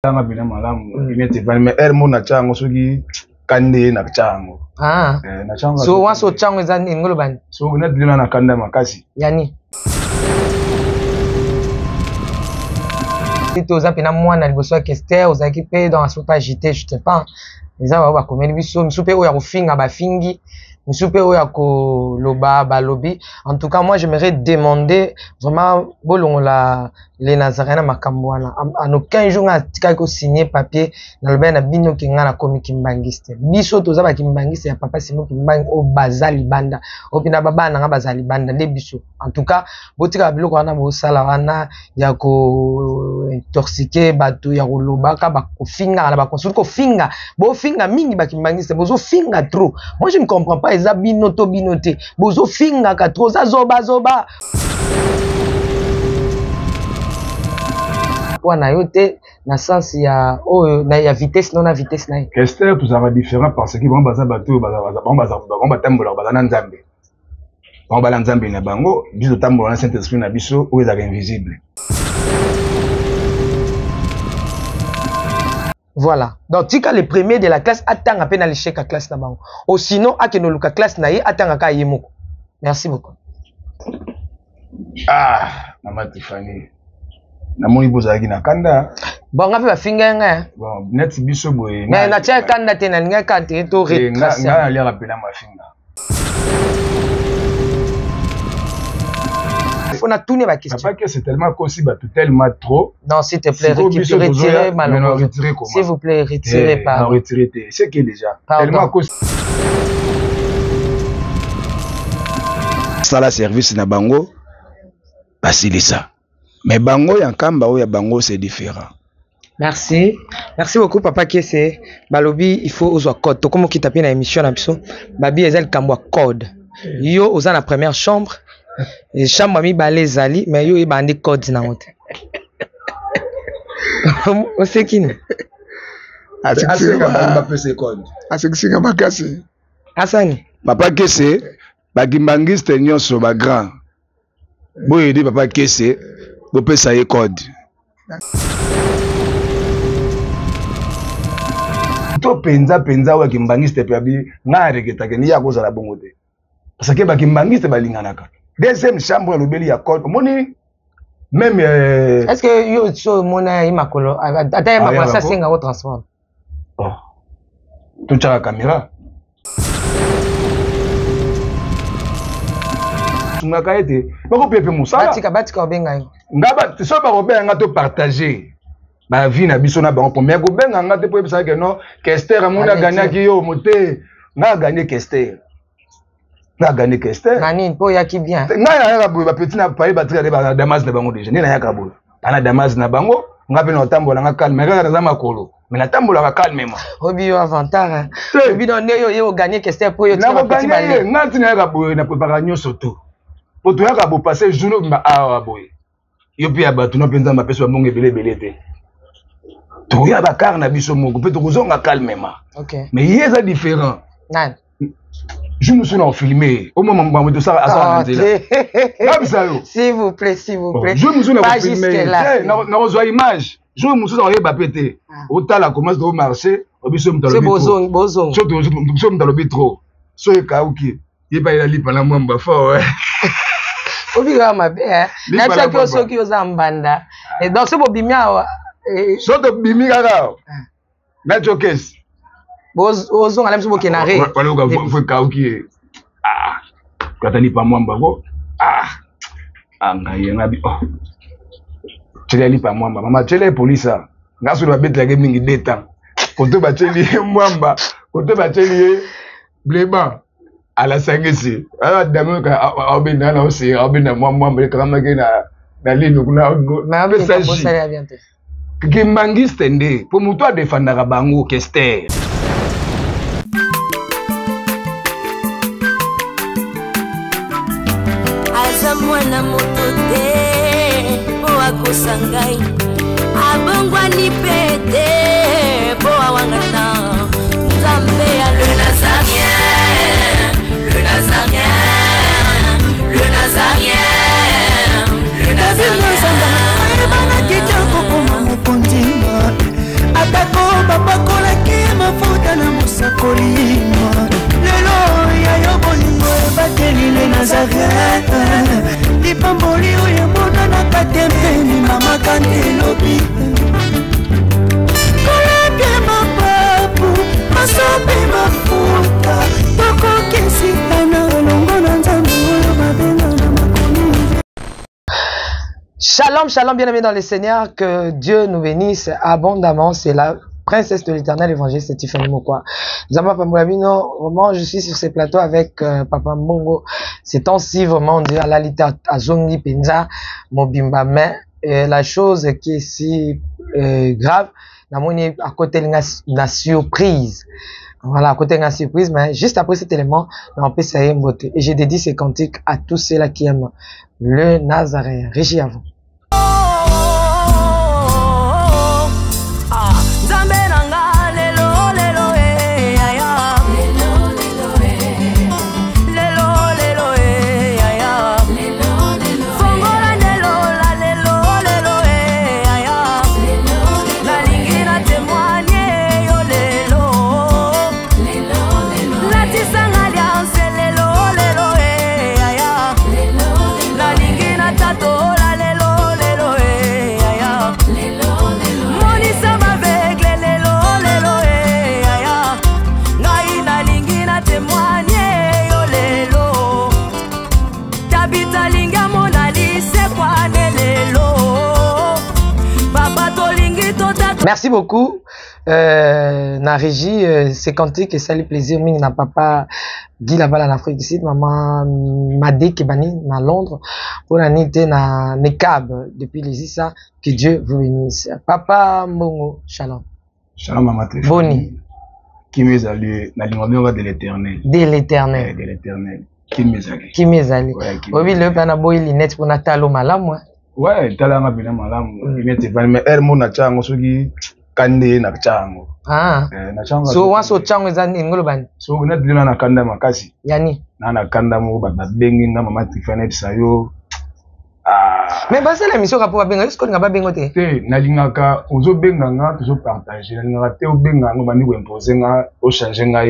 Tanga bina malamu inete bani me er mona chango soki kande na chango. Ah. Na chango. So once o chango ezani ngolo bani. So na dina na kanda makasi. Yani. Si tu as pena mwana liboso ya Kester, ozaki pe dans la soute agité, je sais pas. Eza ba komeli biso, misupe oya kofinga ba fingi. Misupe oya ko loba ba lobby. En tout cas, moi j'aimerais demander vraiment bolongo la les Nazaréens makambwana. En aucun jour na tika ko signer papier na loba na bino kinga na komi kimbangiste. Biso toza ba kimbangiste ya papa Simon Kimbangi o bazali banda. Opina baba na nga bazali banda nde biso. En tout cas, botika biloko wana bo sala wana ya ko intoxiquer bato ya ko loba ka ba ko finga na ba konsul ko finga. Bo finga mingi ba kimbangiste bozo finga trop. Moi je ne comprends pas eza binoto binote. Bozo finga ka trop za zoba zoba. Na yote na sens ya na ya vitesse non na vitesse na. Kester tout ça va différent parce que bon baza bato baza tambola baza na nzambe. Bon bala nzambe na bango biso tambola na Saint-Esprit na biso o eza invisible. Voilà. Donc tika le premier de la classe atanga pe na l'échec à classe na bango. Ou sinon akenoluka classe na ye atanga ka yemoko. Merci beaucoup. Ah, maman Tiffany. Na moni bozaki na kanda. Bon nga pe ba finga nga. Bon, net biso boye. Mais na tia kanda te na nga ka te to retracer. Nga ali rappeler ma finga. Il faut na tourner ma question. Papa que c'est tellement concis ba tout tellement trop. Non, s'il te plaît, retirez malheureusement. S'il vous plaît, retirez pas. Non, retirez. C'est qui déjà tellement concis. Ça la service na bango. Basilisa. Mais bango ya kamba ou ya bango c'est différent. Merci. Merci beaucoup papa Kese. Balobi il faut ozo code. To comme qui taper na émission na biso. Babi ezel kambwa code. Yo oza na première chambre. Et chambre mi balé zali mais yo e bandi code na hote. O c'est qui nous? Asekisika makasi. Asani. Papa Kese bagimbangiste nyonso ba grand. Boye di papa Kese bo pesa ye code. To penza wa kimbangiste pe abi na reketa ke ni ya koza la bongo te. Parce que ba kimbangiste balinganaka. Deuxième chambre le beli ya code. Moni même est-ce que yo so mona imakolo ata ya makolo ça singa au transport. Oh. Tu as la caméra. Ngaka ete bako pepe musala batika obenga ngaba so ba obenga to partager ba vie na biso na bango pour mais ko benga ngate po epesa ke no Kester amuna gagner ki yo moté na gagner Kester nani po ya ki bien na ya ka ba petit na paye batri de ba Damas na bango déjà ni na ya ka bo ana Damas na bango ngape no tambola nga calme nga za makolo mais na tambola ka calme ma obi yo avantage obi no ne yo gagner Kester po yo na ko gagner ngati na ya ka bo na préparation surtout. Pour toi, tu as passé jour où tu as boy. Tu peux avoir tout le monde qui a monge belé. Tu as bakar na biso mongo peut te zonga calmement. OK. Mais il est différent. Nan. Je me suis filmé au moment où tu ça à s'il vous plaît. Je me suis filmé. Na reçoit image. Je me suis en pété. Au tala commence de marcher, au biso mtalo. C'est bozong. Je mtalo bitro. So e kauki. Il va y aller pendant mwamba fort. Obiga mabe na chaque chose qui oza mbanda et donc c'est bobimia so to bimi kaka na chokes bozo ngala mso bokenare wala ko fo kauki katani pa mwamba ko ngaye ngabi cheli pa mwamba mama chele polisa ngaso ba betla ke mingi deta koto ba cheli mwamba koto ba cheli bleba à la sangesi dame ka obina na osi obina mwamba mbele kama ke na lino kuna na message kimbangiste nde pour muto a défendre bango Kester aza mwana moto te po akosangai abongwani pete po awangata nzambe ya le Nazarien Shalom, shalom, bien-aimés dans le Seigneur, que Dieu nous bénisse abondamment. C'est la princesse de l'éternel évangéliste Tiffany Mokwa. Vraiment, je suis sur ces plateaux avec Papa Mbongo. Ces temps-ci, vraiment, on dit à la lita à Zongi Penza, Mobimba, mais la chose qui est si grave, à côté de la surprise. Voilà, à côté de la surprise, mais juste après cet élément, on peut s'aller beauté. Et j'ai dédié ces cantiques à tous ceux-là qui aiment le Nazaréen. Régie à vous. Merci beaucoup. Na régie, c'est cantique et ça le plaisir. Ming na papa Guy là-bas en Afrique du Sud, maman Madé Kebani na Londres, pour la nuit na Nekab depuis les Issa. Que Dieu vous bénisse. Papa Mbongo, shalom. Shalom maman. Boni. Qui me salue na lingomio de l'éternel. De l'éternel. De l'éternel. Qui me salue. Qui me salue. Oui, le pana boy linette pour natalo malam. Ouais, talanga bina malamu. Linette va mais elle mon chango soki kande na chango. Ah. Na chango. So waso chango ezani ngolo bani. So net lina na kanda makasi. Yani. Na kanda mo ba bengi nga mama Tiffany sayo. Mais basi la mission rapport benga est-ce qu'on nga bengo te? Te na lingaka ozo benga nga to partager na lingaka te o benga nga bani ko imposer nga o changer nga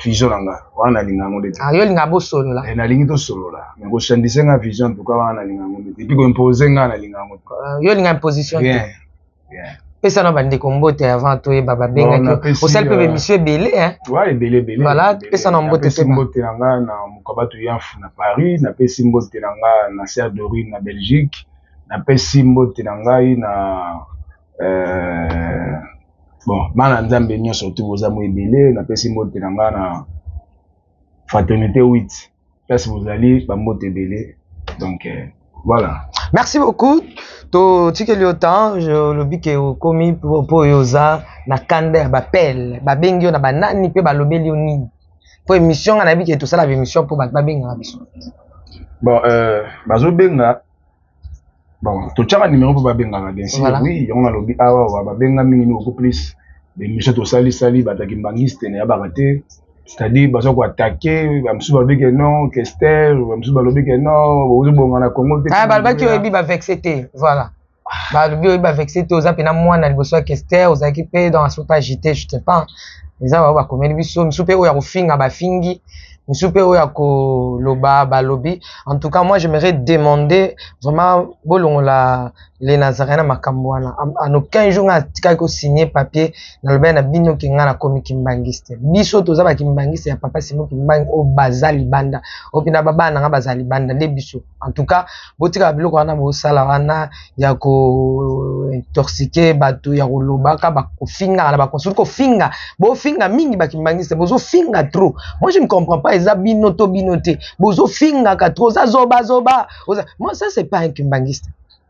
vision nga. Wana linga ngo de. Ah yo linga bo solo la. Na lingi to solo la. Mais ko changer nga vision en tout cas wana linga ngo de. Puis ko imposer nga na linga ngo. Yo linga imposition. Bien. Bien. Et ça n'a pas de combote avant toi baba benga que au sel peut monsieur belé hein. Ouais, belé. Voilà, et ça n'a pas de simbote nga na mukabatu yanfu na Paris, na pe simbote nga na Serre d'Orine na Belgique, na pe simbote nga na bon, bana nzambe nyonso surtout boza mo belé, na pe simbote nga na Fraternité 8. Place vous allez ba mbote belé. Donc voilà. Merci beaucoup. To tike le temps, je le bi ke komi pour yoza na kanda ba pelle, ba bengio na banani pe ba lobeli oni. Pour émission na bi ke tout ça la émission pour ba benga biso. Bon bazo benga. Bon, to tchanga numéro pour ba benga bien sûr. Voilà. Oui, on a lobi awa ba benga mingi beaucoup plus. Des missions to sali ba ta kimbangiste na ba raté. C'est-à-dire bazo ko attaquer, ba msu ba beke non, Kester, ba msu ba lobeke non, bozo bonga na Congo te. Ah ba ki obi ba vexete, voilà. Ba lobi obi ba vexete oza pena mwana liboso ya Kester, oza ki pe dans asota agité, je sais pas. Eza ba komeli biso, msu pe o ya kofinga ba fingi, msu pe o ya ko loba ba lobi. En tout cas, moi j'aimerais demander vraiment bolongo la les Nazaréens makambo wana en aucun jour atika ko signer papier na loba na bino ki nga na komi kimbangiste biso toza ba kimbangiste ya papa Simon Kimbangi o bazali banda o pina baba na nga bazali banda nde biso en tout cas botika biloko wana bo sala wana ya ko intoxiquer bato ya ko lobaka ba ko finga na ba consul ko finga bo finga mingi ba kimbangiste bozo finga trop. Moi je ne comprends pas eza bino to binote bozo finga ka trop za zoba moi ça c'est pas un kimbangiste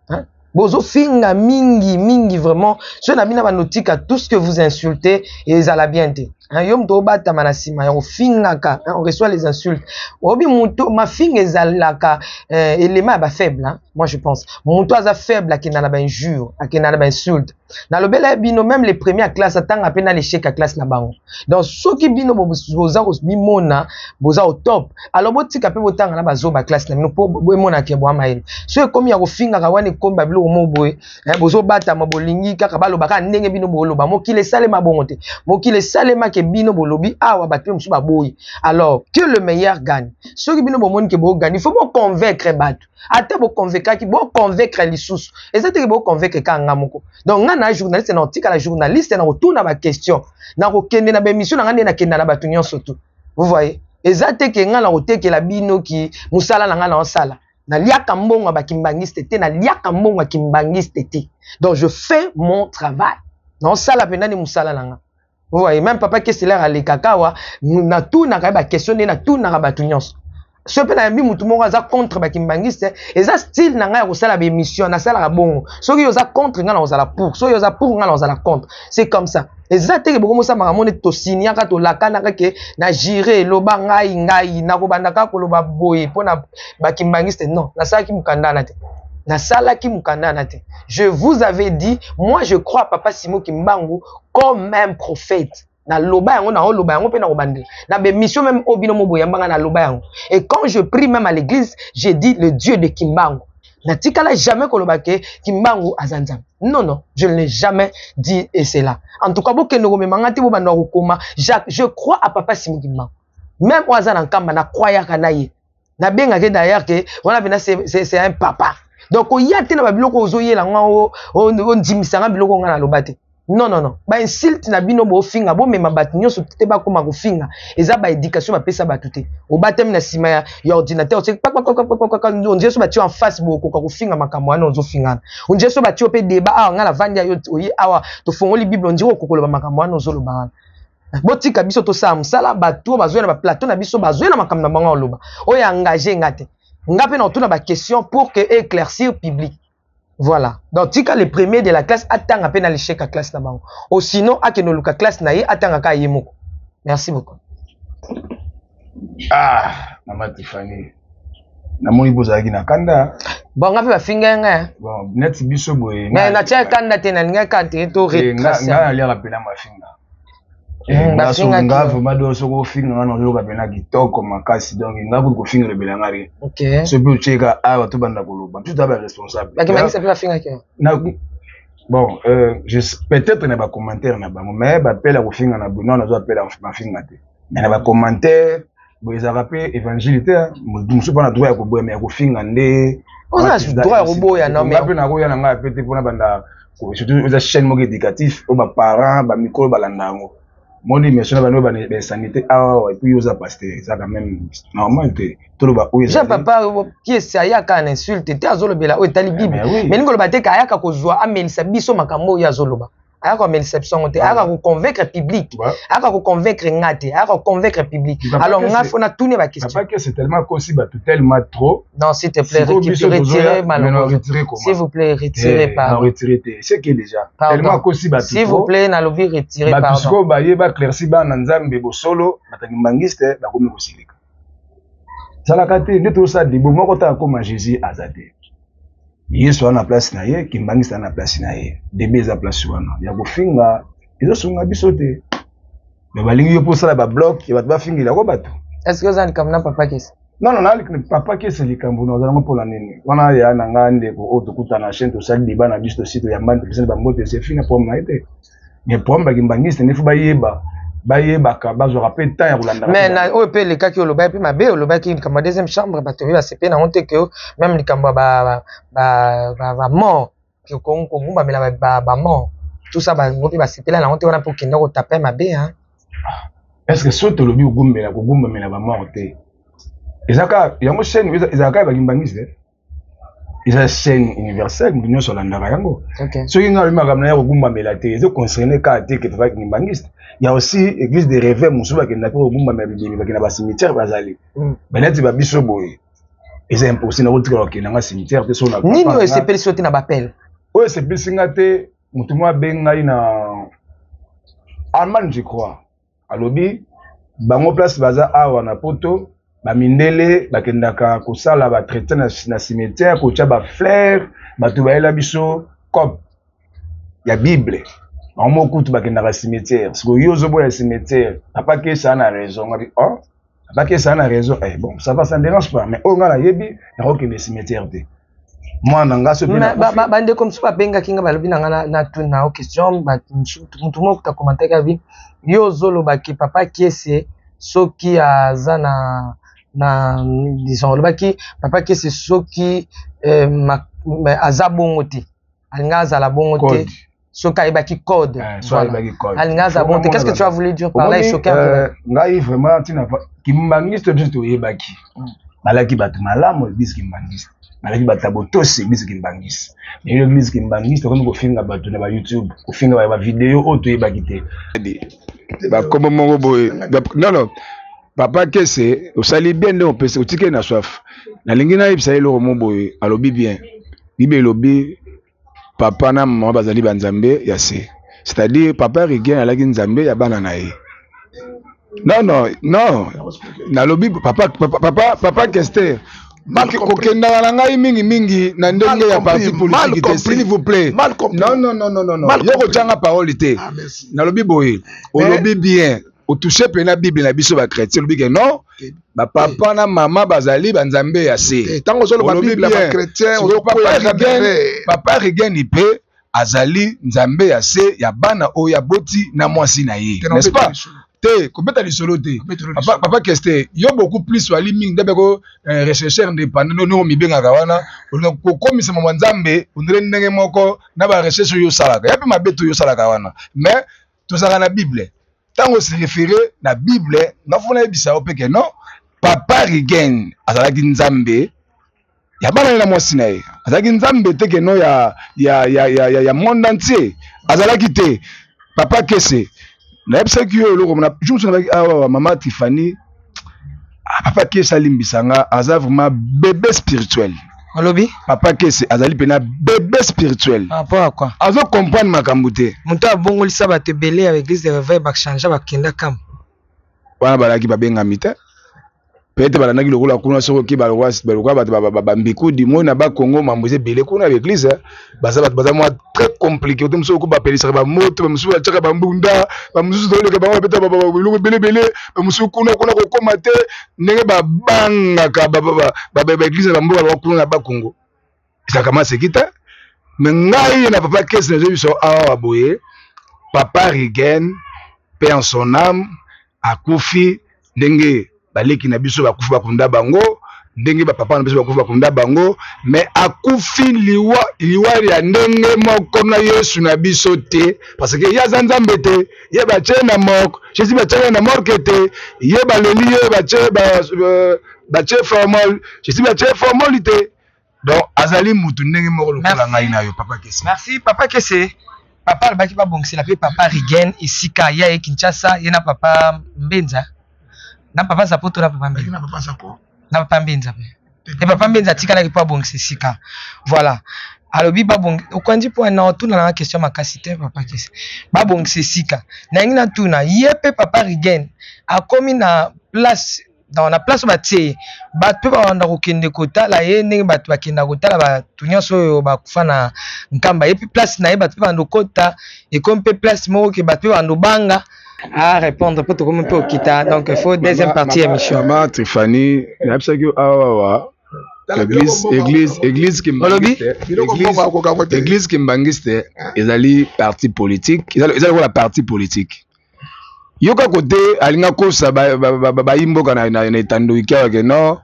hein. Bozo finga mingi vraiment. Je n'abina ba notika tout ce que vous insultez et ça la bien été. Yom to bata manasima yo finga ka on reçoit les insultes. Obi muto ma finga ezalaka élément ba faible hein. Moi je pense. Muto aza faible qui na ba injure, qui na ba insulte. Na lobela bino même les premiers à classe atanga pena l'échec à classe na bango. Donc ceux qui bino boza bimona boza au top. Alors botika pe botanga na bazo ba classe na bino po bomona ke bo amaeli. Ceux comme ya ko finga ka wane komba bilo mo boye. Bozo bata mabolingi kaka balobaka ndenge bino boloba mokile salema bongote. Mokile salema ke bino bolobi awa bato musu ba boye. Alors que le meilleur gagne. Ceux qui bino bomoni ke bo gagne, il faut mo convaincre bato. Ate bo convaincre ki bo convaincre lisusu. Ezate ke bo convaincre ka ngamoko. Donc na journaliste na otika la journaliste na retourne ma question. Na kokende na ba émission na ngane na kenda na bato nyonso tout. Vous voyez? Ezate ke ngana oteke la bino ki musala na ngana osala. na liaka mbongo ba kimbangiste te na liaka mbongo kimbangiste te. Donc je fais mon travail. Non ça la pena ni musala nanga. Vous voyez même papa qui est là à lekakawa na tout na ba questionner na tout na ba tunyos. Ce pe na mbi mutu moko aza contre ba kimbangiste eza style na nga ya kosala ba émission na sala bongo. Soki yoza contre nga na ozala pour, soki yoza pour nga na ozala contre. C'est comme ça. Eza te ke boko mosa makamone to siniaka to lakana ke na jire loba ngai na ko bandaka ko loba boye pona ba kimbangiste non na sala ki mukanda na te. Na sala ki mukanda na te. Je vous avais dit, moi je crois à Papa Simon Kimbangu comme un prophète. Na loba yango na loba yango pe na kobandela na be mission même obino mobo yambanga na loba yango. Et quand je prie même à l'église, j'ai dit le Dieu de Kimbangu. Na tikala jamais koloba ke Kimbangu azanzam. Non non, je ne l'ai jamais dit et c'est là. En tout cas bokendo ko memanga ti bo banda ko koma, je crois à Papa Simon Kimbangu. Même oza na kamba na croya kana ye. Na benga ke d'ailleurs que on a bena c'est un papa. Donc il y a tena ba biloko ozoyela ngwa on dimisanga biloko nga na lobate. Non non non, ba insulte na bino bo finga bo mema bat nyoso te ba koma ko finga eza ba éducation ba pesa ba tuté o batem na sima ya ordinateur c'est on dit so ba tu en face bo ko finga makambo ana ozo finga on dit so ba tu pe débat a nga la vandi yo oyi awa to fongoli bible on dit ko koloba makambo ana ozo loba botika biso to sa musala ba to ba zoena ba plateau na biso ba zoena makambo na bango loba o ya engagé ngate ngape na tuna ba question pour que éclaircir public. Voilà. Donc, tika les premiers de la classe attend à peine à l'échec à classe là-bas. Ou sinon, à que nous la classe naïe attend à Kayemoko. Merci beaucoup. Ah, Maman Tiffany. Namoni bozaki na kanda. Bon, on a fait la finger nga. Bon, net biso boy. Mais na tia kanda te na nga kante to retracer. Nga ali rappeler ma finger. Nga so nga vraiment do so ko finger nga no ka bena kitoko makasi donc nga ko finger le belangari. OK. So bi cheka awa to banda koloba. Tu dois être responsable. Mais comment ça fait la finger que? Bon, peut-être na ba commentaire na ba mais ba pela ko finger na non na zo appela ma finger te. Mais na ba commentaire bo ils a rappelé évangilité mo so pas na droit ya ko boya mais ko finger ndé. On a droit ya ko boya non mais. Nga pe na ko ya na nga pété pona banda ko surtout aux chaînes mo éducatif au ba parents ba micro balanda ngo. Mon émission va nous sanité et puis aux pasteur ça quand même normal tout le bas où j'ai papa qui est ça ya ka insulte te azolobela o tali bible mais ningo loba te ka ya ka kozwa amelisa biso makambo ya zoloba aya ko amelisa biso te aya ko convaincre public aya ko convaincre ngate aya ko convaincre public alors ngafo na tourner ba question papa que c'est tellement possible tellement trop non s'il te plaît retirez malheureusement s'il vous plaît retirez pardon retirer c'est que déjà tellement possible s'il vous plaît na lobi retirer pardon parce que ba yeba clairci ba na nzambe bo solo batangi mbangiste ba komi ko silika sala kate ndito sa dibo moko ta ko ma Jésus azate Yesu ana place na ye kimbangista na place na ye debe za place wana ya kofinga ezo sunga biso te me balingi yo posala ba bloc ya bato bafingila ko bato est-ce que ça comme na papa kesi non papa kesi likambo na zalanga pola nini wana ya na ngande ko otokuta na chaîne to sali diba na biso site ya mbande pesa ba moto se finga pour na ete mais pour ba kimbangista ne fu ba yeba bayebaka bazwaka pe temps ya kolanda mais na oyo pe lekaki oloba pe mabe olobaki likambo deuxième chambre bato oyo basepe na honte que même likambo ba mort que ko bumbamela ba mort tout ça ba ngopi basepela na honte wana po kenda ko taper mabe hein. Est-ce que soto lobi kubumbamela ba mort te ezaka yango chaîne ezaka ba kimbangiste eza chaîne universelle mbinyo so landaka yango soki nga bimaka na ya kubumbamela te ezo concerner ka te que papa kimbangiste. Il y a aussi église de rêve musuba qui n'a pas au bout mais qui n'a pas cimetière bazali mais là tu vas biso boy et c'est impossible na retour qui na cimetière te so na nini o se peli sote na bapel o se peli singate mutu mwa benga ina Allemagne je crois alobi bango place baza awa na poto ba mindele bakendaka kosala ba traiter na cimetière ko tia ba fleur batu ba ela biso cop ya bible en mot coûte bakendaka cimetière parce que yo zo boya cimetière papa que ça na raison ngabi oh papa que ça na raison eh bon ça va ça ne dérange pas mais on ngala yebi na ko ke cimetière te moi na ngaso pe na bande comme super benga kinga balobi na na tuna question ba mutu mo ta commenter ka bi yo zolo ba ki papa qui c'est soki azana na disons ba ki papa qui c'est soki azabongo te alinga azala bongo te soka ibaki code alingaza bon qu'est-ce que tu as voulu dire par là et choquer ngai vraiment tina kimbangiste juste oyebaki malaki bato malamu bis kimbangiste nalaki batabo tosi église Kimbangisi mais l'église Kimbangisi tokomi kofinga bato na ba YouTube kofinga ba vidéo oyo toyebaki te bakombo moko boye non papa kese osali bien nde opesa otike na soif nalingi nayebisa ye eloko moko boye alobi bien bible elobi papa na mama bazali banzambe ya se c'est-à-dire papa Rigien alaki nzambe ya bana na ye non nalobi papa Kester kokendaka na ngai mingi na ndenge ya parti politique te s'il vous plaît non yo kotyanga parole te nalobi boye olobi bien otouche pena bible na biso bakretien olobi ke non bapapa na mama bazali banzambe ya se olobi bien papa Rigien mpe azali nzambe ya se ya bana oyo aboti na mwasi na ye n'est-ce pas te kobeta lisolo te papa Kester yo beaucoup plus wali mingi ndebe ko rechercheur indépendant no mibengaka wana kokomisa mwa nzambe ondire ndenge moko na ba recherche yo salaka ya pe mabeto yo salaka wana mais tozaka na bible tango se référer na bible ngafuna ebisa opeke non papa Rigien azalaki nzambe ya bana na mwasi na ye azalaki nzambe te ke no ya monde entier azalaki te papa Kese na yebisaki yo eloko na jumso na awa mama Tiffany papa Kese alimbisanga aza vraiment bébé spirituel olobi papa Kese azali pena bébé spirituel rapport à quoi azo comprendre makambo te moto abongolisa bato ebele avec l'église de réveil bakchanja bakenda kam wana balaki babengami te peut-être balandaki lokola kuna soki balokwa bato bambiku dimo na bakongo mambo eze ebele kuna l'église baza bato baza mwa très compliqué te mosusu oko bapelisaka bamoto bamosusu batiaka bambunda bamosusu toleka bango bapeta biloko ebelebele bamosusu kuna kokoma te ndenge babangaka baeglise na bamboka balokwa kuna na bakongo ezalaka maseki te me ngai na papa Kese nazo biso awa boye papa Rigien paix en son âme akufi ndenge baleki na biso bakufi bakunda bango ndenge bapapa na biso bakufi bakunda bango mais akufi liwari ya ndenge moko na Yesu na biso te parce que ya nzambe te ye batie na moko Jésus batie na morke te ye baleli ye batie formol Jésus batie formol te donc azali mutu ndenge moko lokola ngai na yo papa Kese merci papa Kese papa albaki babongisela pe papa Rigien isika ya ye Kinshasa ye na papa Mbenza na papa Zapoto na papa Mbenza na papa Mbenza pe papa Mbenza tikalaki po abongisa sika voilà alobi babong okwandi po na otuna na question makasi te papa Kese babongisa sika na ngi na tuna ye pe papa Rigien akomi na place dans la place batie bato pe bawanda kokende kotala ye ndenge bato bakenda kotala bato nyonso oyo bakufa na nkamba ye pe place na ye bato pe bando kota ekomi pe place moko ke bato pe bando banga à répondre pour tout le monde pour quitter. Donc il faut deuxième partie émission. Maman Tiffany, église Kimbangiste, ezali parti politique, ezali la parti politique. Yoka côté alinga kosa ba imboka na etando ikya ke no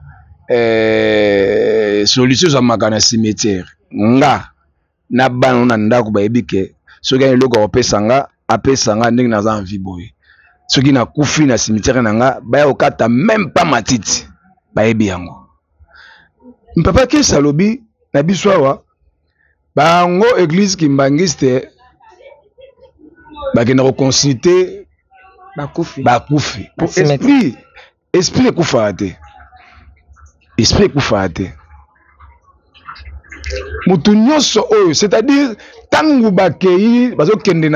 solution za makana cimetière. Nga na bano na ndako ba ebike soki eloko opesanga apesanga ndenge naza envie boye soki na kufi na cimetière nanga baya okata même pas matiti bayebi yango mpapa Kese alobi na biso awa bango église Kimbangiste bakenda koconsulter bakufi esprit ekufa te mutu nyonso oyo c'est-à-dire tangu bakei bazokende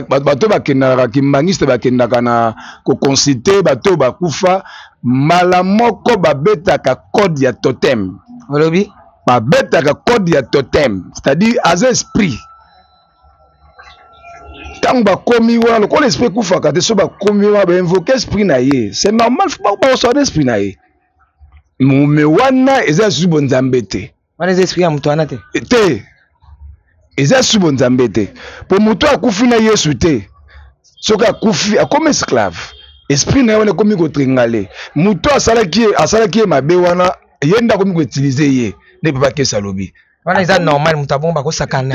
bato bakendaka Kimbangiste bakendaka na koconsulter bato bakufa mala moko babetaka code ya totem olobi babetaka code ya totem c'est-à-dire aza esprit tangu bakomi wana lokola esprit ekufaka te so bakomi wana bainvoke esprit na ye c'est normal baosala esprit na ye me wana eza susu bonzambe te wana eza esprit ya moto wana te eza susu bonzambe te po moto akufi na Yesu te soki akufi akomi esclave esprit na ye wana ekomi kotringale moto asalaki ye mabe wana ye nde akomi koutilize ye nde papa Kese alobi wana eza normal moto abongo bakosakana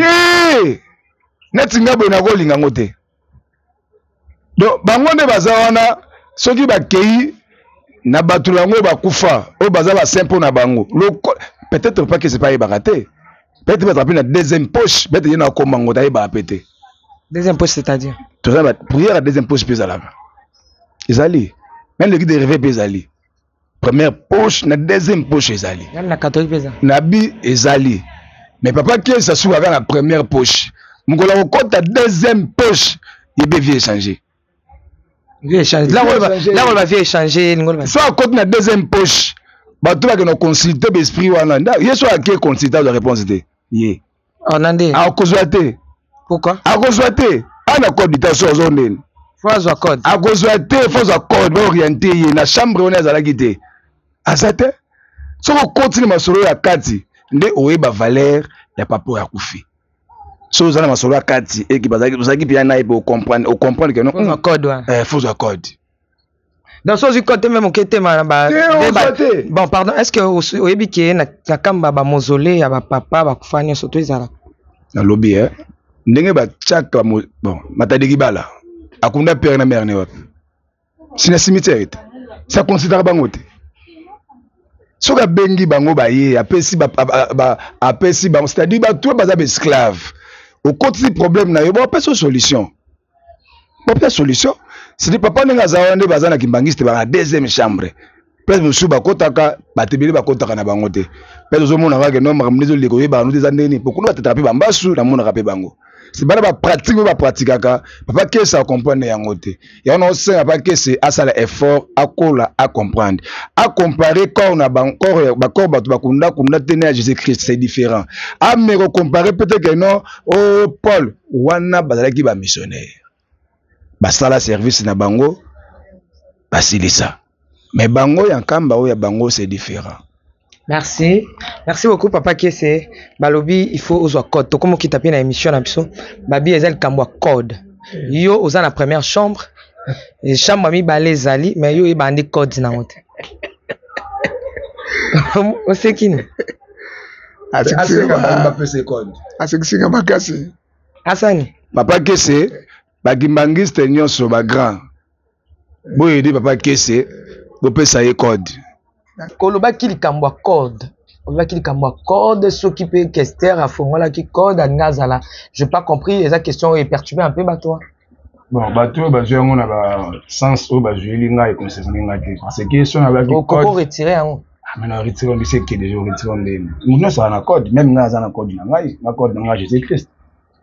neti nga boye nakolinga yango te donc bango nde baza wana soki bakei na bato yango bakufa oyo baza basaint mpo na bango peut-être pas que c'est pas baraté. Peut-être que tu as la deuxième poche, peut-être qu'il y a un commando qui est pété. Deuxième poche, c'est-à-dire pour y avoir la deuxième poche, ils allaient. Ils allaient. Même les guides dérivés, ils allaient. Première poche, la deuxième poche, ils allaient. Même la catholique, ils allaient. Nabi, ils allaient. Mais papa qui s'assoit avec la première poche, mon collègue, quand la deuxième poche, il peut échanger. Là, on va échanger. Soit quand la deuxième poche, tu vas consulter l'esprit. Il y a soit qui consulter la réponse. On a dit. À consulter. Pourquoi? À consulter. À la coordination zone. Faut avoir code. À consulter, faut avoir code, orienté. La chambre, on est à la guidée. À ça, si on continue à solo à Kati, on a valeur, il n'y a pas pour Koufi. Si on a solo à Kati, et qui va comprendre que non. Faut avoir code. Faut avoir code. Dans ce côté même bon pardon, est-ce que au Ebiki na kamba ba mausolée ya ba papa ba kufanya soto izala na lobby ndenge ba chaka bon matadiki bala akunda père na mère ne wapi sina cimetière ça considère bango te soka bengi bango ba ye apesi ba c'est-à-dire ba toi baza esclave au côté problème na yo ba pas solution c'est papa nenga zawande bazana kimbangiste ba deuxième chambre peut musu ba kotaka batebele ba kotaka na bango te peut zo mona ka ke no makamnezo leko ye ba no des ndeni pokulu batatapi bambasu na mona ka pe bango c'est bana ba pratikaka papa ke ça comprendre yango te ya no senga papa ke c'est asala effort akola a comprendre a comparer corps na corps ba corps batu bakunda tene à Jésus-Christ c'est différent a me comparer peut-être que non oh Paul wana bazalaki ba missionnaire basala service na bango basilisa mais bango ya kamba o ya bango c'est différent. Merci beaucoup papa Kese balobi il faut ozo code to comme qui taper na émission na biso babi ezel kambwa code yo oza na première chambre et chambre mi balezali mais yo e bandi code na ngote o sekini asekisi makasi asani papa Kese bagimbangiste nyonso ba grand boye di papa Kese bopesa ye code koloba ki likambwa code soki pe Kester afongola ki code angazala je pas compris eza question est perturbé un peu bato bon bato bazwe ngo na ba sens o bazweli ngai conseiller ngai te parce que son avec code ko retirer yango mais na retirer on sait que déjà retirer on non ça na code même ngai za na code na ngai na code na Jésus-Christ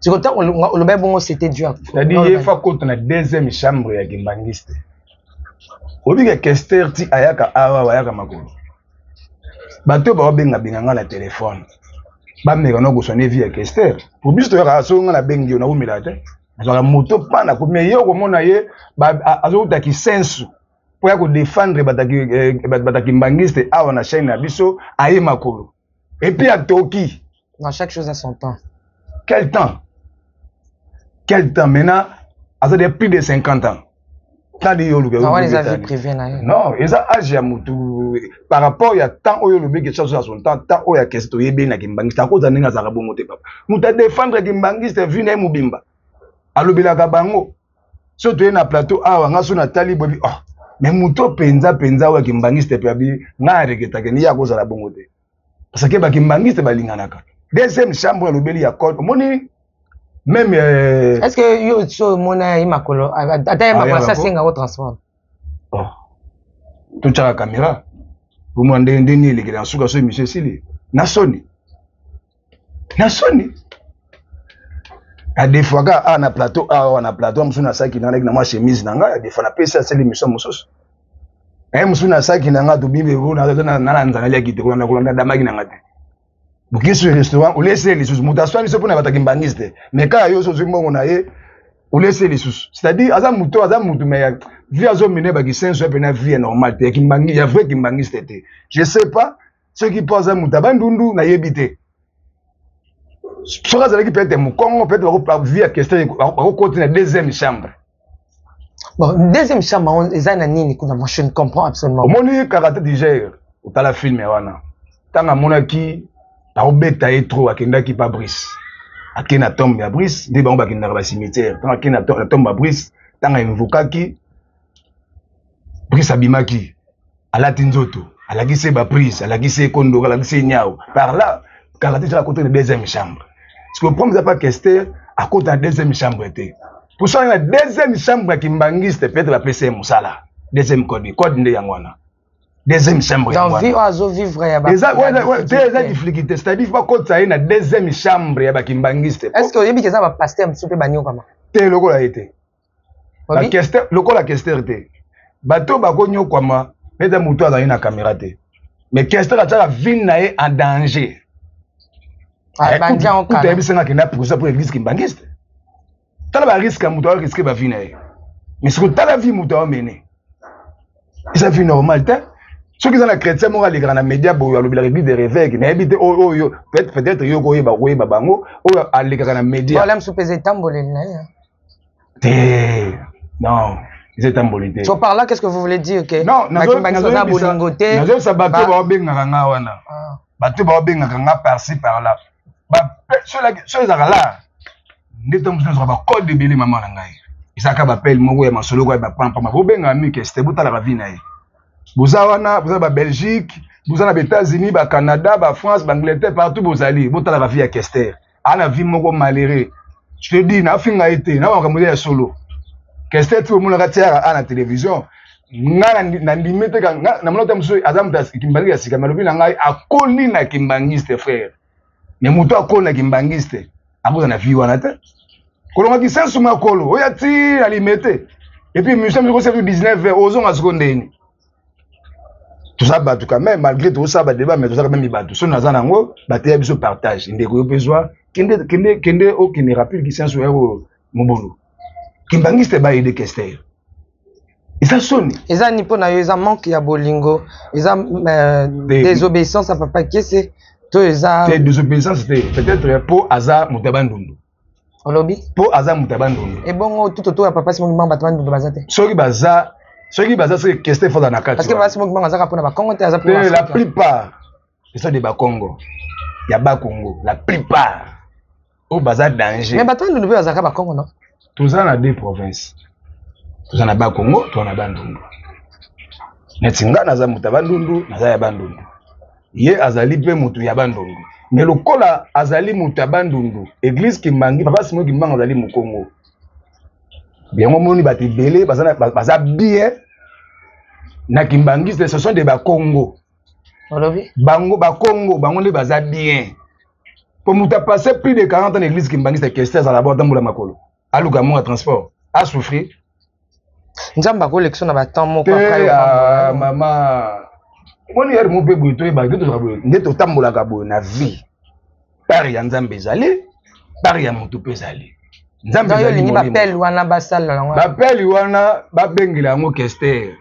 tu content on le bon c'était dur c'est-à-dire il faut qu'on na deuxième chambre ya kimbangiste obiga Kester ti ayaka awa ayaka makolo bato ba benga nga na téléphone ba meka no gosone via Kester pour biso to yaka so nga na bengi na umela te azaka moto pana ko me yo ko mona ye ba azokuta ki sensu pour ya ko défendre bataki mbangiste awa na chaîne na biso aye makolo et puis à Toki dans chaque chose à son temps quel temps maintenant ça fait plus de 50 ans. Non, ils ont âgé à Moutou par rapport à temps où le bec est à son temps où il y a question de bien à Kimbangiste à cause d'un n'enga zarabo moté papa. Nous t'as défendre Kimbangiste vu n'a moubimba. À l'obéla gabango. Surtout na plateau ah on a son Nathalie bobi oh mais Moutou penza ou Kimbangiste pebi n'a regeta que ni à cause de la bongoté. Parce que Kimbangiste balinganaka. Deuxième chambre l'obéli ya code moni. Même est-ce que yo so mona imakolo ata makolo ça singa au transport oh tu as la caméra vous m'en donnez les gars sur ce monsieur Sili na Sony a des fois ga na plateau musuna saki na ma chemise na nga des fois na pesa c'est l'émission mususu musuna saki na nga to bibe na nzana ya kitiko na kolanda damaki na nga te buki sur restaurant ou laisser les sous mutaswa ni sepona bataki mbangiste mais quand yo so zimbongo na ye ou laisser les sous c'est-à-dire aza mutu mais vie azo mener ba ki senso pe na vie normale te kimbangi ya vrai kimbangiste te je sais pas ceux qui posent un muta bandundu na yebité soka zalaki peut-être mon Congo peut-être ba vie à question ba continuer deuxième chambre bon deuxième chambre ezana nini kuna moi je ne comprends absolument moni karaté DJ utala film wana tanga monaki aobeta ye trop akendaki pa Brice akena tombe ya Brice nde bango bakendaka ba cimetière tanga akena tombe ya Brice tanga invokaki Brice abimaki alati nzoto alakisi ba prise, alakisi kondo, alakisi nyao. Par là, Karaté à côté de deuxième chambre. Parce que le problème pas Kester à côté de la deuxième chambre était. Pour ça la deuxième chambre qui mbangiste peut-être la PC Moussala. Deuxième code de Yangwana. Deuxième chambre. Dans vie oiseau vivre ya ba. Des difficultés, c'est-à-dire pas côté ça na deuxième chambre ya ba kimbangiste. Est-ce que yebi keza ba pasteur msupe banyo kama? Té loko la été. La Kester loko la Kester était. Bato ba konyo kwama, peta muto azali na caméra té. Mais Kester a la vie na en danger. Ah, bandi en cas. Tu as vu ça qui n'a pour ça pour l'église qui bangiste. Tu as le risque à mouton risquer ba vie na. Mais ce que tu as la vie mouton a mené. Ça vie normal ta. Ceux qui sont la chrétien moi les grands médias bo yo l'église de réveil qui n'a habité peut-être yo ko ba bango o a les grands médias. Voilà m'soupézer tambolé na. Non, ils étaient tambolité. So par là qu'est-ce que vous voulez dire que non, na bolingoté. Nazo sabato ba benga nga wana. Bato ba benga nga par-ci par-là. Ceux là, nous avons un code de Billy Maman. Ils ont appelé Mogo et Masolo et Pampa. Vous avez un ami qui est à la vie. Vous avez la Belgique, vous avez les États-Unis, le Canada, la France, l'Angleterre, partout vous allez. Vous avez la vie à Kester. À la vie Mogo malheureux. Je te dis, n'a fin a été, n'a pas de solo. Kester, tout le monde a à la télévision. Na limite quand na mnota mso azam das kimbangi sika malobi na ngai akoli na kimbangiste frère. Mais muto akoli na kimbangiste abuza na vie wana te. Kolonga ki sensu makolo oya ti alimete. Et puis monsieur mko c'est 19 ozonga sekondeni. Tout ça ba tout quand même malgré tout ça ba débat mais tout ça quand même ibatu. So nazana ngo ba te biso partage ndeko yo besoin kende o kine rappel ki sensu ero mobolo. Kimbangiste ba aider Kester. Et ça sonne. Et ça, nipo na yo, ça manque ya bolingo. Et ça, désobéissance à papa qui c'est. C'est désobéissance, c'était peut-être pour Aza Moutabandundu. Olobi? Pour Aza Moutabandundu. Et bon, tout autour, papa, c'est mon qui m'a battu bazate. Soki Baza, c'est question fort dans la carte. Parce que papa, c'est mon qui m'a battu pour la Congo, t'es à pour la plupart, c'est ça des Bakongo. Il y a Bakongo. La plupart, au Baza danger. Mais battu, nous devons à Congo, non? Tout ça, on a deux provinces. Tout ça, on a Bakongo, tout on a Bandundu. Netinga, naza Moutabandundu, naza ya Bandundu. Ye azali pe mutu ya bandundu mais lokola azali mutu ya bandundu église kimbangi papa simo kimbangi azali mukongo bien moni bati belé baza bien na kimbangi ce sont des bakongo bango bakongo bango nde baza bien pour mutu passer plus de 40 ans l'église kimbangi c'est Kester à la bord tambola makolo aluka mo transport a souffrir nzamba ko lection na batam moko après maman on y a mon bébé tout ba tout ba ndeto tambola ka bo na vie par ya nzambe zali par ya mutu pezali nzambe zali ni bapel wana basala ngwa bapel wana babengila ngo Kester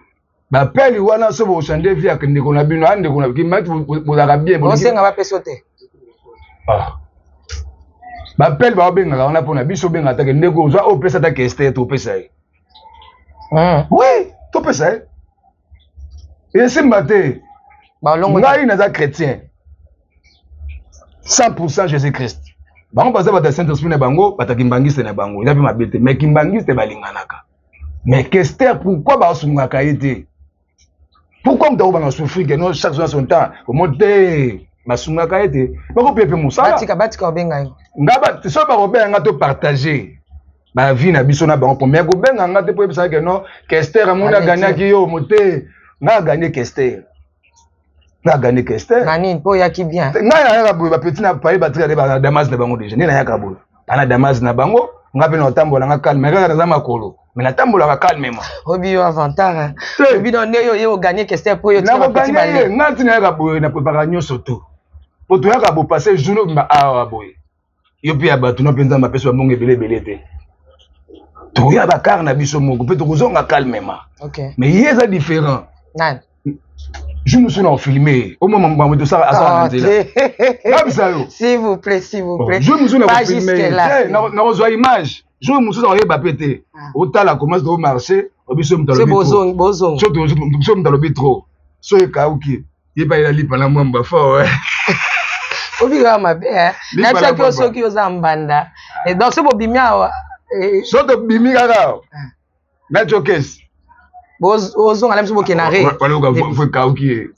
bapel wana so bo chande vie akende ko na bino ande ko na kimati bo la bien bo senga bapesote bapel ba benga wana pona biso benga ta ndeko zo o pesa ta Kester to pesa oui to pesa et c'est maté ngai naza chrétien 100% Jésus-Christ bango baza bata Saint-Esprit na bango bata kimbangiste na bango ina pe mabete mais kimbangiste balinganaka mais Kester pourquoi ba sungaka ete pourquoi mta ba souffrir que non chaque jour son temps au monter ba sungaka ete bako pepe musala batika obenga ngaba so ba obenga to partager ba vie na biso na bango pour mais ko benga ngate po epesa que non Kester amona gagnaki yo moté na gagné Kester. Na gagné Kester. Nani po yaki bien. Na ya ka ba petit na paye batri na Damas na bango déjà. Ni na ya ka bo. Ana Damas na bango, ngape na tambola nga calme. Nga na za makolo. Mais na tambola ka calmement. Obi yo avantage. Obi no yo gagné Kester po yo ti na petit balé. Ngati na ya ka bo na préparation surtout. Po to ya ka bo passer journée ba awa boy. Yo pia ba tu no penza ma peso monge belé te. To ya ba car na biso moko pe to kozonga calmement. OK. Mais yeza différent. Nan. Je me suis filmé. Au moment où ça a s'il vous plaît, s'il vous plaît. Je me suis filmé. N'a pas image. Je me suis pas au temps la commence de marcher. C'est bozong. Nous dans le bitro. Soyez kauki. Il pas il pendant moi fort. Obiga mabe. Na chaque chose qui aux ambanda. Et donc c'est bobimia. Soto bimika. Na chokes. Ozong alem so bokenare. Faut kauki.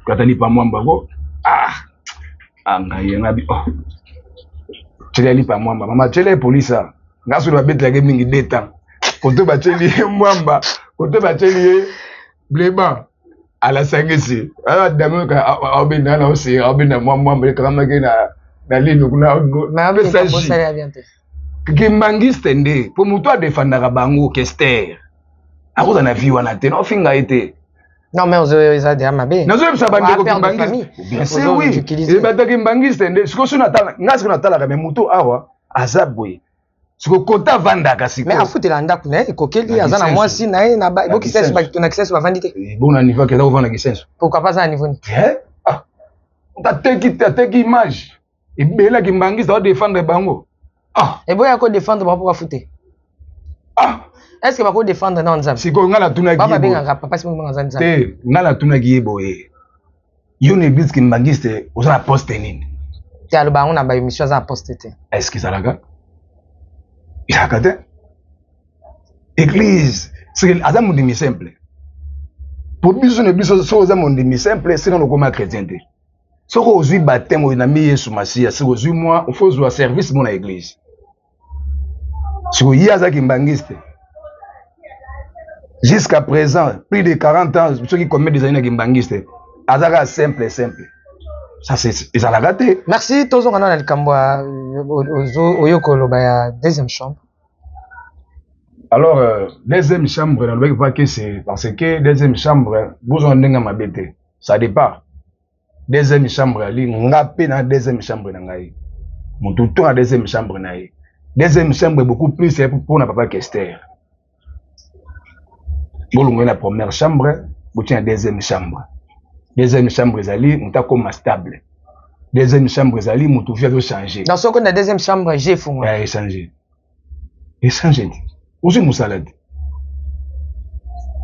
katali pa mwamba ko ngai ngabi cheli pa mwamba mama chele polisa ngaso ba betla ke mingi deta koto ba cheli mwamba koto ba cheli bleba ala sangisi damu ka obina na osi obina mwamba kama ke na lino kuna message kimbangiste nde po mutu adefandaka bango kester akoza na vie wana te nofinga ete non mais oza déjà mabe nazoyebisa bandeko kimbangiste bien sûr oui ebata kimbangiste nde siko so natala nga siko natalaka me mutu awa aza boye siko kota vandaka siko mais afutela ndako na ye ekokeli aza na mwasi na ye bokisenso bakitona kisenso bavandi te bona niveau keza kovanda kisenso pourquoi pas aza na niveau ni ateki image ebela kimbangiste aodefendre bango eboya kodefendre bango mpo bafute est-ce que bako défendre na nzambe siko nga natunaki baba bengaka papa simo bengaka nzambe te nga natunaki ye boye yo na église kimbangiste oza na poste nini te aloba yango na baémission aza na poste te est-ce que ezalaka te église seke aza mondimi simple po biso na biso soki oza mondimi simple sino lokoma chrétien te soki ozwi bateme oyo na mi yesu masiya siki ozwi mwa ofo ozwa service mo na église siko ye aza kimbangiste jusqu'à présent plus de 40 ans soki combien des années na kimbangiste azaka simple ça c'est ezalaka te merci tozonga na likambo oyo koloba ya deuxième chambre alors deuxième chambre nalobaki pa que c'est parce que deuxième chambre bozwa ndenge mabe te ça départ deuxième chambre ali nga pe na deuxième chambre na ngai mutu to na deuxième chambre na ye deuxième chambre est beaucoup plus pour na papa Kester bolongo na première chambre botia deuxième chambre ezali muta comme stable deuxième chambre ezali mutu vient de changer dans ce qu'on a deuxième chambre j'ai fou changer aussi musalade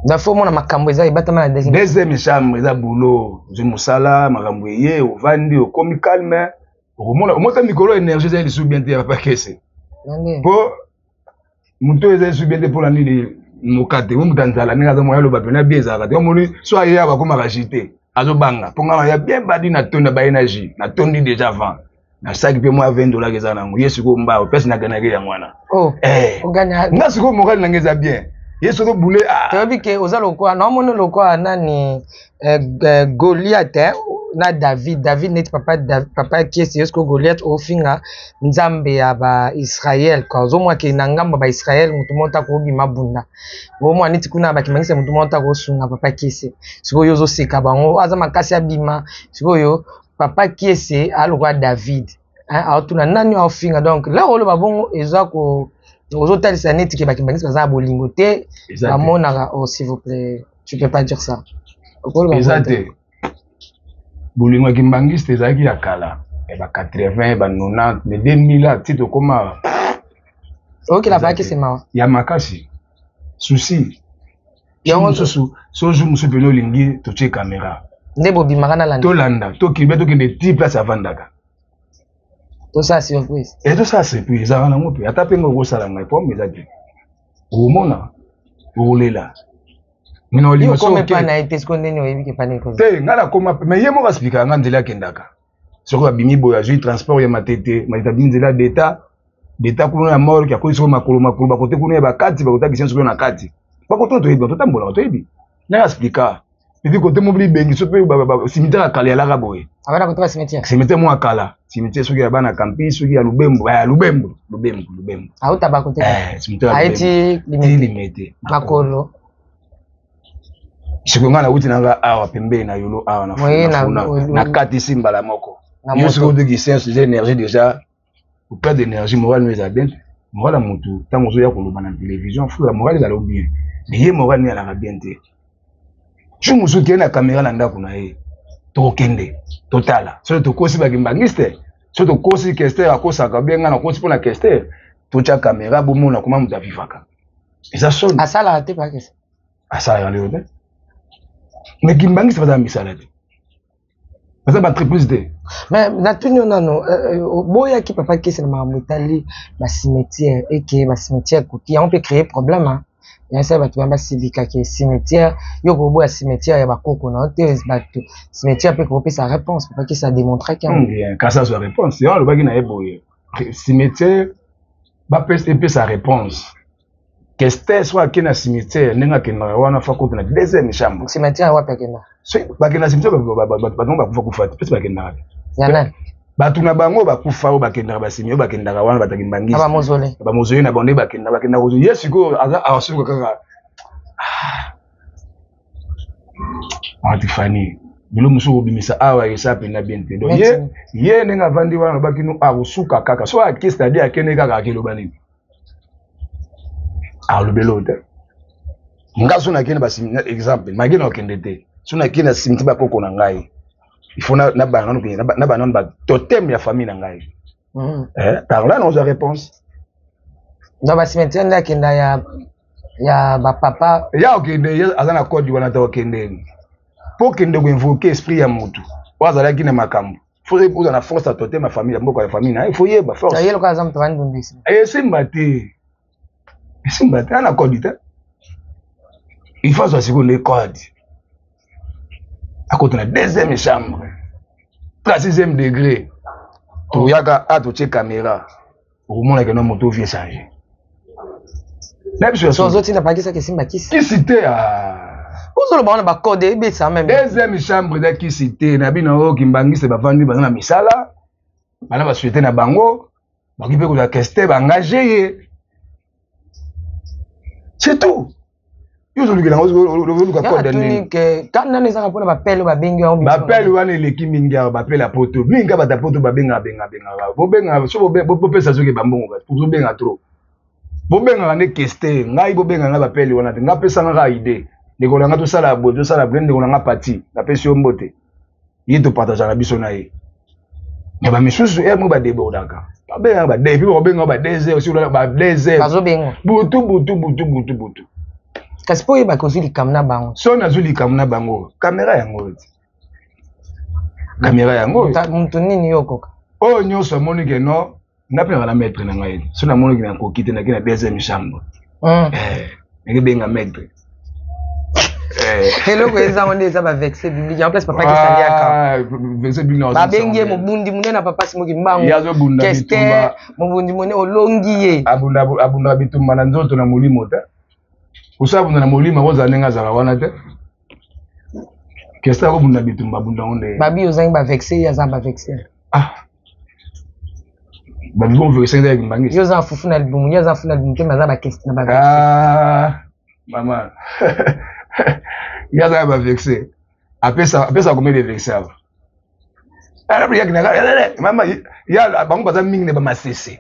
da fo mona makambo eza ibatama na deuxième chambre eza boulot je musala makambo ye ovandi okomi calme omota mikolo énergie eza lisu bien te papa kese po mutu eza lisu bien te pour la nini mokate mutu nzala ninga za moya loba pena bien ezalaka te omoni so aye abakomaka jite azobanga mpo nga ya bien badi na tonda ba énergie na tondi déjà avant na saki pe moi $20 eza nango ye siko mbao pesi na ganaki yango wana nga siko mokali nange eza bien ye soko bule toyebi ke oza lokola na omoni lokola nani Goliath na David neti papa kiesi yesko Goliath ofinga nzambe ya ba Israel kwa ozomwa ke na ngamba ba Israel mutu monta ko bima bunda omwa neti kuna bakimangisa mutu monta ko sunga papa kiesi siko yozo seka bango aza makasi abima siko yo papa kiesi alokwa David aotuna nani ofinga donc là oloba bongo eza ko ozotalisa neti ke bakimangisa baza bolingo te bamonaka s'il vous plaît tu peux pas dire ça exacte bolingo kimbangiste ezalaki ya kala ba 80 ba 90 mais 2000 ti tokoma okila baki sema ya makasi souci yango soju musu pene olingi totie caméra nde bobimaka na landa tolanda tokilbe tokende ti place avandaka tosa surprise tosa surprise ezalaka nango mpe ata mpenga okosala ngai po eza te okomona okolela mina olingo soki pa na ete siko ndeni oyebi ke pani ko te ngala koma mais ye moko expliquer nga nzela kendaka soko abimi boya azwi transport ya matete bimi nzela d'etat kuna ya mort ki akoyi soko makolo bakote kuna ya bakati bakotaki soko na kati bakoto toyebi totambola toyebi na expliquer puis kote mobili bengi so pe cimetière akala yalaka boye abana kotoka cimetière mo akala cimetière soki ya bana kampi soki ya lubembo auta bakote aiti limité makolo siko nga na uti nanga awa pembeni na yolo awa na kati simbala moko yo siko de gisense j'ai énergie déjà ou pas d'énergie morale mais ça bien morale mutu tango ozoya koloba na télévision fou la morale ezala bien mais ye morale ni alaka bien te so musu ke na caméra na ndako na ye tokende totala so tokosi bakimbangiste so tokosi Kester akosaka bien nga na kosi mpona Kester totia caméra bomona koma mutu avivaka eza soni asalaka te pakese asalaka lelo te mais kimbangisa baza misala te baza baentreprise te mais natuni nano boyaki papa kesi na makambo etali bacimetière eke bacimetière koki yango mpe créer problème ya ça bato bamba silika ke cimetière yo ko boya cimetière ya bakoko na te bato cimetière pe ko pesa réponse pour que ça démontrer que quand ça soit réponse yo le baki na eboye cimetière ba pesa réponse Kester soit qui na cimetière nenga kenaka wana fa ko na deuxième chambre cimetière wapi akenda so bakena cimetière ba kufa pesa bakenda yana batu na bango bakufa o bakendaka basimio bakendaka wana bataki mbangisi ba mozole na bonde bakenda ko yesu ko aza asuka kaka Antifani bilo musu bimisa awa yesape na bente do ye nenga vandi wana bakinu arusuka kaka so akista dia kene kaka akeloba nini alobelo te ngaso na kene basi exemple magena okende te so na kene simti bakoko na ngai il faut na banano na banano ba totem ya famille na ngai par là nous a réponse dans ba cimetière là kenda ya ba papa ya okende azana code wana ta okende pour kende ko invoquer esprit ya mutu wazala kine makambo faut uza na force à totem ma famille mboko ya famille na il faut yeba force ya yelo ka zamu to bandundisi simba te ana code te il faut so seconde code à côté de la deuxième chambre, 6e degré, tu as à caméra, au moins que nos motos viennent changer. Sans autres, il n'a pas dit ça que c'est ma qui cité où le bon ba code et ça même. Deuxième chambre de qui cité, na bino o kimbangi se ba vandi ba na misala, bana ba souhaiter na bango, ba ki pe ko la keste ba engagé. C'est tout. Yo zoluki lango zoluka code ni que quand on ezaka pona bapele babengi on bapele wana eleki mingi ya bapele ya poto mingi ba ta poto babenga benga bo benga so bo pesa soki bambongo ba bo benga trop bo benga ne keste ngai bo benga nga bapele wana te nga pesa nga idée ndeko langa to sala bo to sala blend ndeko langa parti na pesi yo mbote yi to partage na biso na ye mais ba misusu mo ba debordaka ba benga ba depuis bo benga ba 2 heures aussi ba 2 heures bazo benga butu kasi po yeba kozuli kamna bango so nazuli kamna bango kamera yango muntu nini yokoka oh nyonso amoni ke no napena na maître na ngai so na moni ke na kokite na kina deuxième chambre ngi benga maître hello ko eza onde eza ba vexé biblique en place papa ki sali aka vexé biblique ba bengi mobundi munene papa simoki mbango yazo bunda bitumba mobundi munene olongi ye abunda bitumba na nzoto na molimo ta usabunda na molima koza nenga zala wana te kesta ko bunda bitumba bunda onde babi ozangi ba vexé ya za ba vexé babi ko vexé nda kimbangi yo za fufu na libumu ya za fufu na libumu te maza ba kesta na ba vexé mama ya za ba vexé apesa ko mele vexé ava ara ya kina mama ya bango baza mingi ne ba masese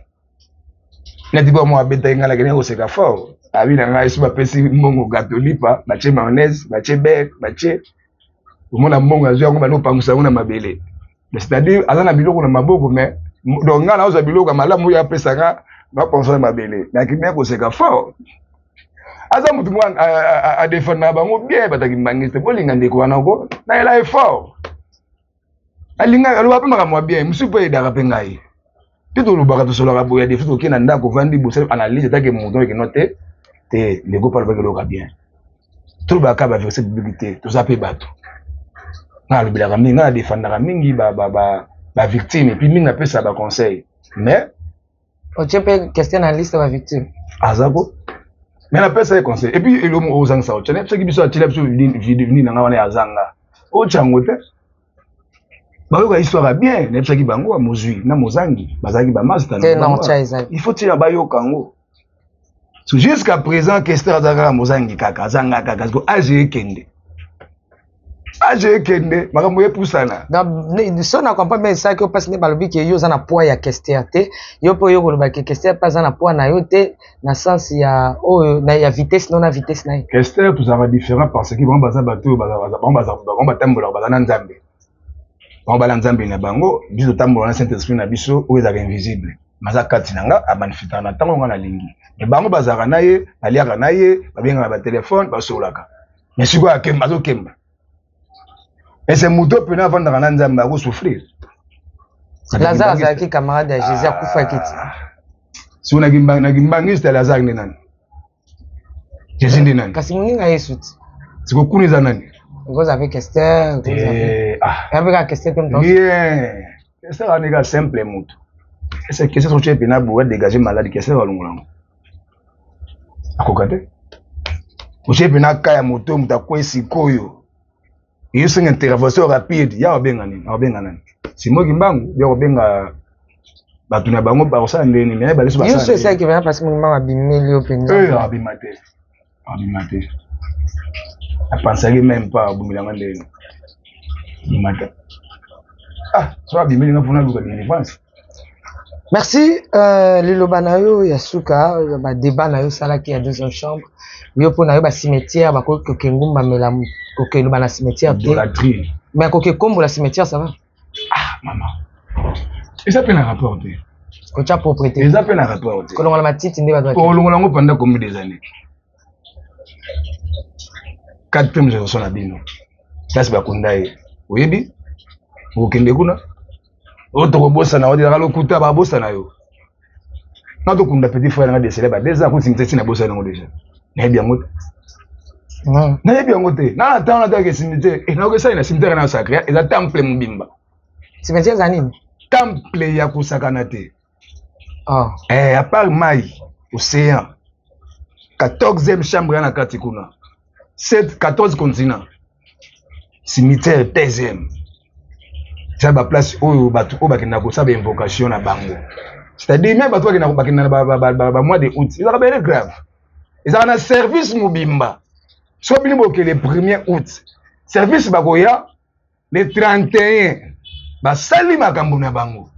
na dibo mo abeta ngala kene ko seka fort abina ngai so bapesi mbongo gatolipa bache mayonnaise bache beurre bache umona mbongo azo yango bano pangusa ngona mabele c'est-à-dire azana biloko na maboko mais donc ngala oza biloko malamu ya pesa nga ba penser mabele na kimia ko seka fort aza mutu mwa a défendre na bango bien bataki mbangiste bolinga ndeko wana ko na ela effort alinga alwa pe makamwa bien musupe edaka pe ngai tout le bagato solo la boya des photos qui n'anda ko vandi bo analyse ta ke monto ke noté te le go parle avec le bien tout le baka ba verser publicité tout ça pe bato na le bilaka mingi na défendre mingi ba victime et puis mingi na pesa ba conseil mais o chepe question na liste ba victime azako mais na pesa conseil et puis le mo ozanga sa o chene parce que biso atile biso vidéo ni na wana azanga o changote bayoka histoire bien na psaki bango a mozui na mozangi bazaki ba master il faut tirer bayoka ngo so jusqu'à présent Kester azaka mozangi kaka azanga kaka parce que age kende makambo epusana na so na comprendre mais ça que passe ne balobi ke yo za na poids ya Kester te yo po yo koloba ke Kester pas za na poids na yo te na sens ya na ya vitesse non na vitesse na Kester tout ça va différent parce que bon baza bato baza tambola baza na nzambe on va l'ensemble na bango biso tambola na saint esprit na biso o ezaka invisible maza kati nanga a manifester na tango ngana lingi e bango bazaka na ye aliaka na ye babenga ba téléphone basolaka mais siko akemba zo kemba et c'est muto pena vanda na nzamba ko souffrir Lazare azaki camarade ya Jésus akufa kiti si on a gimbangiste Lazare ni nani Jésus ndi nani? Kasi moninga Yesu ti. Siko kuniza nani? Goza avec Esther, avec Esther comme toi. Bien. Esther a nega simple mutu. Ese kese so chepe na bo dégager maladie kese wa lungulango. Akokate? O chepe na kaya moto muta kwesi koyo. Iyo singa intervention rapide ya obenga nini? Obenga nani? Simo kimbangu ya obenga batu na bango ba osala ndeni mais ba leso ba sala. Yo c'est qui vient parce que mon abimeli au penza. Abimate. Abimate. A pensé même pas bumilanga ndeni. Abimate. Ah, so abimeli na funa luka ni pense. Merci liloba na yo ya suka ba débat na yo sala ki ya deuxième chambre. Yo po na yo ba cimetière ba ko kengumba mela ko keloba na cimetière te. Idolatrie. Mais ko ke kombo la cimetière ça va? Ah, maman. Et ça peut un rapport. Ko cha propriété. Et ça peut un rapport. Ko longola matiti nde ba doit. Ko longola ngo pendant combien des années? 4 films je son abino. Ça c'est ba kundaye. Oyebi? Okende kuna? Otoko bossa na odi kalo kuta ba bossa na yo. Na to kunda petit frère na décédé ba 2 ans ko simtesi na bossa na ngo déjà. Na bien ngote. Na bien ngote. Na attend na ta ke cimetière. Et na ko ça na cimetière na sacré, et ça temple mbimba. Cimetière za nini? Temple ya kusakana te. Oh. À part Maï, océan. 14e chambre na kati kuna. 14 continents. Cimetière 13e. Ça ba place où batu o bakina ko ça ba invocation na bango. C'est-à-dire même batu bakina ba mois de août. Ils ont bien grave. Ils ont un service mobimba. Soit bien que le 1er août. Service bagoya le 31. Ba sali makambo na bango.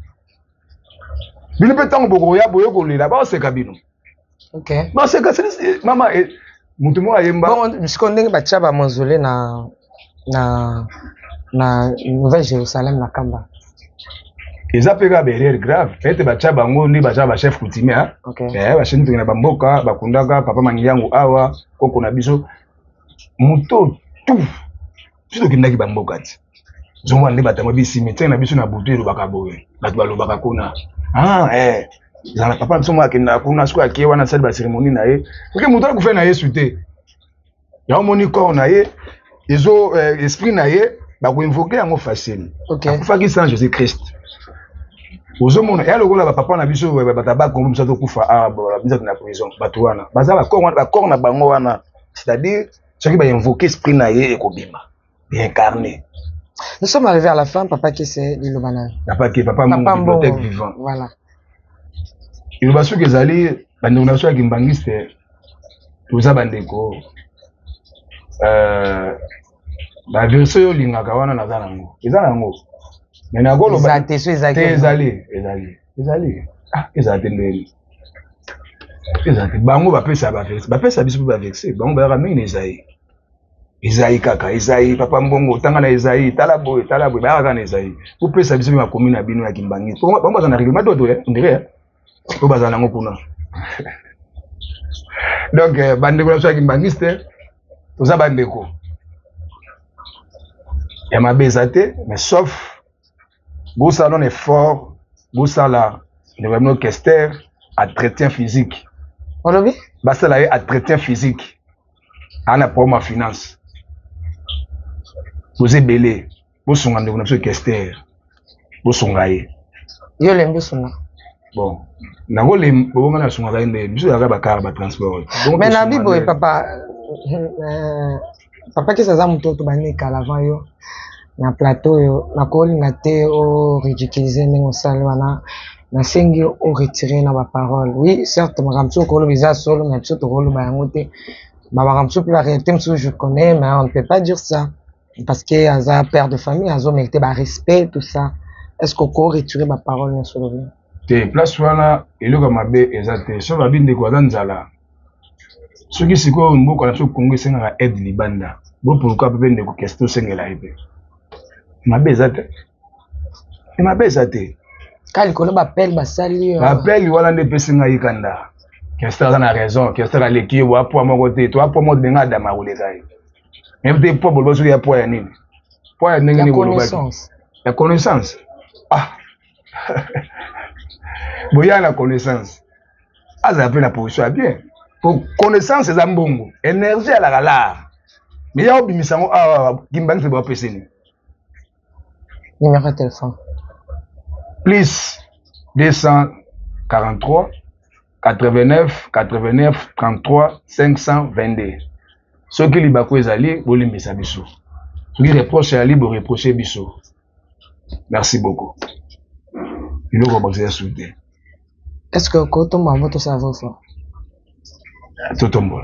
Bino petango bogoya boyo kolela ba oseka bino. OK. Ba oseka mama mutu mo ayemba. Bon, jusqu'on ndenge ba tchaba mausolée na Nouvelle Jérusalem na Kamba. Ils appellent à berrière grave. Ete ba tchaba ngo ndi ba tchaba chef coutumier hein. OK. Ba chef na bamboka ba kundaka papa mangiyangu awa koko na biso muto tout. Tuto kindaki bamboka ti. Zongo ndi batango bi cimetière na biso na butu elo bakaboye. Batu balobaka kuna. Ah zana papa msomo akina kuna siku akiwa na sali ba cérémonie na ye. OK muto akufena na Yesu te. Ya omoni corps na ye, ezo esprit na ye ba ko invoquer yango facile. OK. Akufaki sans Jésus Christ. Ozomona ya lokola ba papa na biso bataba ko mso to kufa biso na prison batu wana. Baza ba corps na bango wana. C'est-à-dire ceux qui ba invoquer esprit na ye ekobima. Incarné. Nous sommes arrivés à la fin, papa qui c'est l'ilobana. Papa qui papa mon bibliothèque vivant. Voilà. Il va que zali bandeko na so ya kimbangiste toza bandeko ba version yo lingaka wana na zanango. Eza nango. Mais na golo ba ezali. Ah, ezali ndeni. Ezali bango ba pesa biso ba vexer. Bango ba ramena Esaïe kaka, Esaïe, papa mbongo, tanga na Esaïe, talaboy, ba kaka na Esaïe. Pour pesa biso ma commune na bino ya Kimbangi. Pour ba na règlement dodo on dirait. Pour bazana ngo kuna. Donc bandeko la so ya Kimbangiste, toza bandeko. Ya mabezate, mais sauf bosa non effort, bosa la le vraiment Esther entretien physique. Olobi? Basa la entretien physique. Ana pour ma finance. Vous êtes belé, vous sont en développement Esther, vous sont gaillés. Yo lembe sunga. Bon, na go lembe, vous ngana sunga gaillé, biso ya ba car ba transport. Mais na bibo papa, papa qui saza mutoto bani kala avant yo na plateau yo, na ko linga te o ridiculiser ningo salwana. Na sengi o retirer na ba parole. Oui, certes, makamso ko lo biza solo, mais surtout ko lo ba yangote. Makamso la réalité je connais, mais on ne peut pas dire ça. Parce que un père de famille, un mérité bah respect tout ça. Est-ce qu'on peut retirer ma parole sur le bien? Te place wana eloko mabe ezate so ba binde ko danzala. Ce qui c'est quoi mbo ko na so Congo senga aide libanda. Bo pourquoi pe binde ko question sengela ibe. Mabe ezate. E mabe ezate. Kali ko ba appel ba sali. Appel wala nde pesinga yikanda. Qu'est-ce na raison, qu'est-ce na leki wa po mo côté, toi po mo denga dama ou les gars. Même des po bolo so ya po ya nini? Po ya ndenge ni bolo ba. La connaissance. Ah. Boya la connaissance. Aza pe la position bien. Pour connaissance c'est ambongo, énergie à la galère. Mais il y a des gens qui me pas passer. Numéro de téléphone. Plus 243 89 89 33 522. Ceux qui li bako ezali boli mesa biso. Ceux qui reprochent ali bo reprocher biso. Merci beaucoup. Il nous remercie soutenir. Est-ce que quand on m'a votre savoir fort? Tout tombe.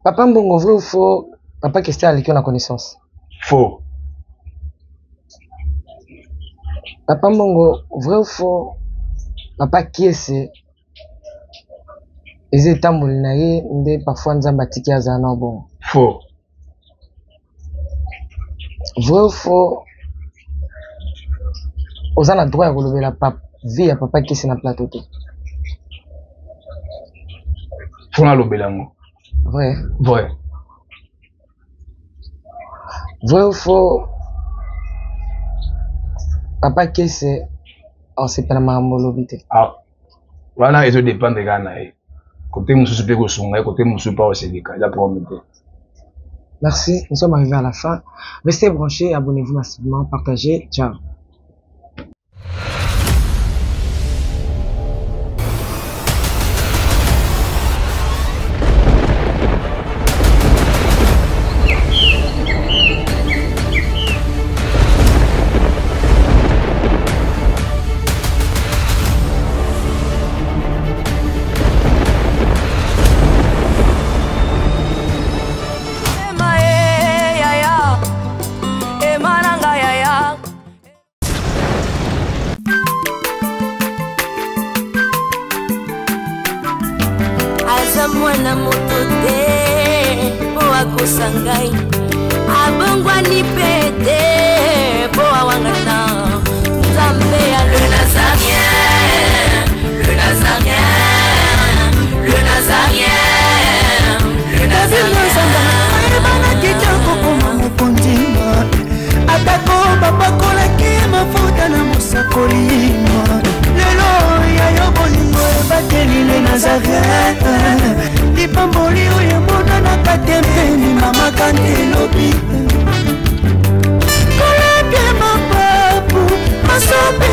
Papa Mbongo vrai ou faux? Papa question à l'école la connaissance. Faux. Papa Mbongo vrai ou faux? Papa qui est c'est? Les états moulinaï ndé parfois nous ambatiki à zana bon. Faux. Vrai ou faux? Aux a droit à relever la vie à papa qui est sur le plateau. Faut na lobelango. Vrai. Vrai. Vrai ou faux? Papa qui c'est? Oh c'est pas la maman lobité. Ah. Voilà, ils dépendent des gars. Côté mon souci pégo songa, côté mon souci pas au syndicat. Il a promis. Merci, nous sommes arrivés à la fin. Restez branchés, abonnez-vous massivement, partagez. Ciao. Mwana moto te po akosa ngai abongwani pete po awangata Nzambe ya le Nazarien, le Nazarien, le Nazarien, le Nazarien. Bana kitoko koma mokondima atako bapakolaki mafuta na mosakolima lelo ya yo bolingo ebateli le Nazarien lipamboli oyo monanaka te mpeni mama kantelobi kolapie mapapu masope